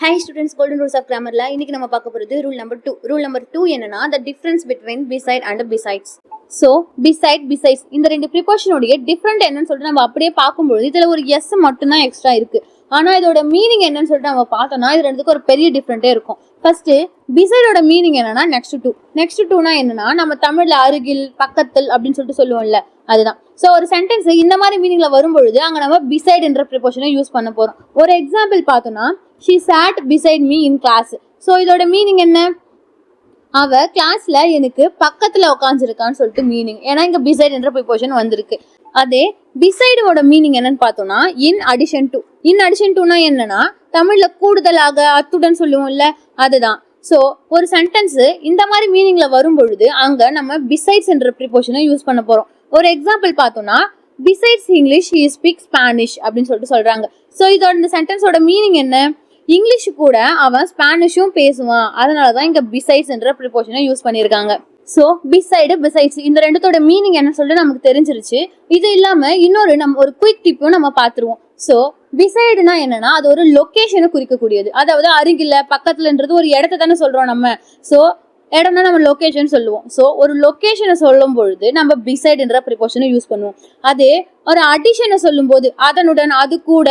Hi students, golden rules of grammar la இன்னைக்கு நம்ம பார்க்க போறது rule number 2. Rule number 2 என்னன்னா the difference between beside and besides. So beside, besides இந்த ரெண்டு preposition உடைய different என்னன்னு சொல்லிட்டு நம்ம அப்படியே பார்க்கும்போது இதுல ஒரு s மட்டும் தான் எக்ஸ்ட்ரா இருக்கு. ஆனா இதோட மீனிங் என்னன்னு சொல்லிட்டு நம்ம பார்த்தோம்னா இது ரெண்டுக்கும் ஒரு பெரிய டிஃபரெண்டே இருக்கும். ஃபர்ஸ்ட் பிசைடோட மீனிங் என்னன்னா நெக்ஸ்ட் டுனா என்னன்னா நம்ம தமிழ்ல அருகில் பக்கத்தில் அப்படின்னு சொல்லிட்டு சொல்லுவோம்ல அதுதான். ஸோ ஒரு சென்டென்ஸ் இந்த மாதிரி மீனிங்ல வரும்பொழுது அங்க நம்ம பிசைட் என்ற ப்ரிப்போஷனை யூஸ் பண்ண போறோம். ஒரு எக்ஸாம்பிள் பார்த்தோம்னா she sat beside me in class. So இதோட மீனிங் என்ன? அவ கிளாஸ்ல எனக்கு பக்கத்துல உட்காந்துருக்கான்னு சொல்லிட்டு மீனிங். ஏன்னா இங்க பிசைட் என்ற ப்ரிப்போஷன் வந்திருக்கு. அதே பிசைடோட மீனிங் என்னன்னு பார்த்தோம்னா இன் அடிஷன் டுனா என்னன்னா தமிழ்ல கூடுதலாக அத்துடன் சொல்லுவோம்ல அதுதான். ஸோ ஒரு சென்டென்ஸ் இந்த மாதிரி மீனிங்ல வரும் பொழுது அங்க நம்ம பிசைட்ஸ் என்ற ப்ரிப்போஷனை யூஸ் பண்ண போறோம். ஒரு எக்ஸாம்பிள் பார்த்தோம்னா besides English he speaks Spanish அப்படின்னு சொல்லிட்டு சொல்றாங்க. ஸோ இதோட இந்த சென்டென்ஸோட மீனிங் என்ன? இங்கிலீஷ் கூட அவன் ஸ்பானிஷும் பேசுவான், அதனாலதான் இங்க பிசைட்ஸ் என்ற ப்ரிப்போஷனை யூஸ் பண்ணியிருக்காங்க. ஸோ பிசைட்ஸ் இந்த ரெண்டுத்தோட மீனிங் என்ன சொல்லிட்டு நமக்கு தெரிஞ்சிருச்சு. இது இல்லாம இன்னொரு நம்ம ஒரு குயிக் டிப்பும் நம்ம பார்த்துருவோம். ஸோ பிசைடுனா என்னன்னா அது ஒரு லொக்கேஷனை குறிக்கக்கூடியது. அதாவது அருகில பக்கத்துலன்றது ஒரு இடத்த தானே சொல்றோம் நம்ம. ஸோ இடம்னா நம்ம லொக்கேஷன் சொல்லுவோம். ஸோ ஒரு லொக்கேஷனை சொல்லும் பொழுது நம்ம பிசைட் என்ற ப்ரிப்போஷனை யூஸ் பண்ணுவோம். அதே ஒரு அடிஷனை சொல்லும் போது அதனுடன், அது கூட,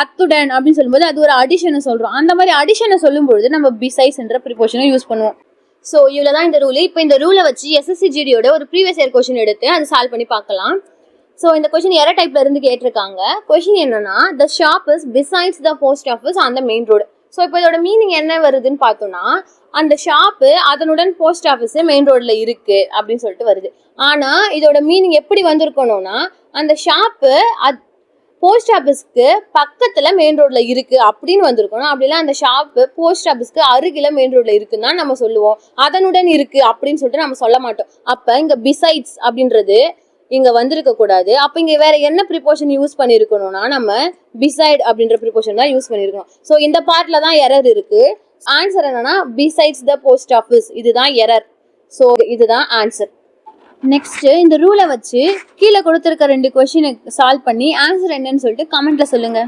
அத்துடன் அப்படின்னு சொல்லும்போது அது ஒரு அடிஷனை சொல்றோம். அந்த மாதிரி அடிஷனை சொல்லும் பொழுது நம்ம பிசைட்ஸ் என்ற ப்ரிப்போஷனை யூஸ் பண்ணுவோம். ஸோ இவ்வளவுதான் இந்த ரூல். இப்போ இந்த ரூலை வச்சு SSCGDயோட ஒரு ப்ரீவியஸ் இயர் கொஸ்டின் எடுத்து அதை சால்வ் பண்ணி பார்க்கலாம். ஸோ இந்த கொஸ்டின் எர டைப்ல இருந்து கேட்டிருக்காங்க. கொஸ்டின் என்னன்னா the shop is besides the post office on the main road. So இப்போ இதோட மீனிங் என்ன வருதுன்னு பார்த்தோம்னா அந்த ஷாப்பு அதனுடன் போஸ்ட் ஆஃபீஸ் மெயின் ரோட்ல இருக்கு அப்படின்னு சொல்லிட்டு வருது. ஆனா இதோட மீனிங் எப்படி வந்திருக்கணும்னா அந்த ஷாப்பு போஸ்ட் ஆஃபீஸ்க்கு பக்கத்துல மெயின் ரோட்ல இருக்கு அப்படின்னு வந்திருக்கணும். அப்படிலாம் அந்த ஷாப்பு போஸ்ட் ஆஃபீஸ்க்கு அருகில மெயின் ரோட்ல இருக்குன்னு தான் நம்ம சொல்லுவோம். அதனுடன் இருக்கு அப்படின்னு சொல்லிட்டு நம்ம சொல்ல மாட்டோம். அப்ப இங்க பிசைட்ஸ் அப்படின்றது இங்க வந்திருக்க கூடாது. அப்ப இங்க வேற என்ன ப்ரிப்போஷன் யூஸ் பண்ணிருக்கணும்னா நம்ம பிசைட் அப்படின்ற ப்ரிப்போஷன் தான் யூஸ் பண்ணிருக்கணும். ஸோ இந்த பார்ட்ல தான் எரர் இருக்கு. ஆன்சர் என்னன்னா பிசைட்ஸ் த போஸ்ட் ஆஃபீஸ், இதுதான் எரர். ஸோ இதுதான் ஆன்சர். நெக்ஸ்ட் இந்த ரூலை வச்சு கீழே கொடுத்துருக்க 2 கொஸ்டினை சால்வ் பண்ணி ஆன்சர் என்னன்னு சொல்லிட்டு கமெண்ட்ல சொல்லுங்க.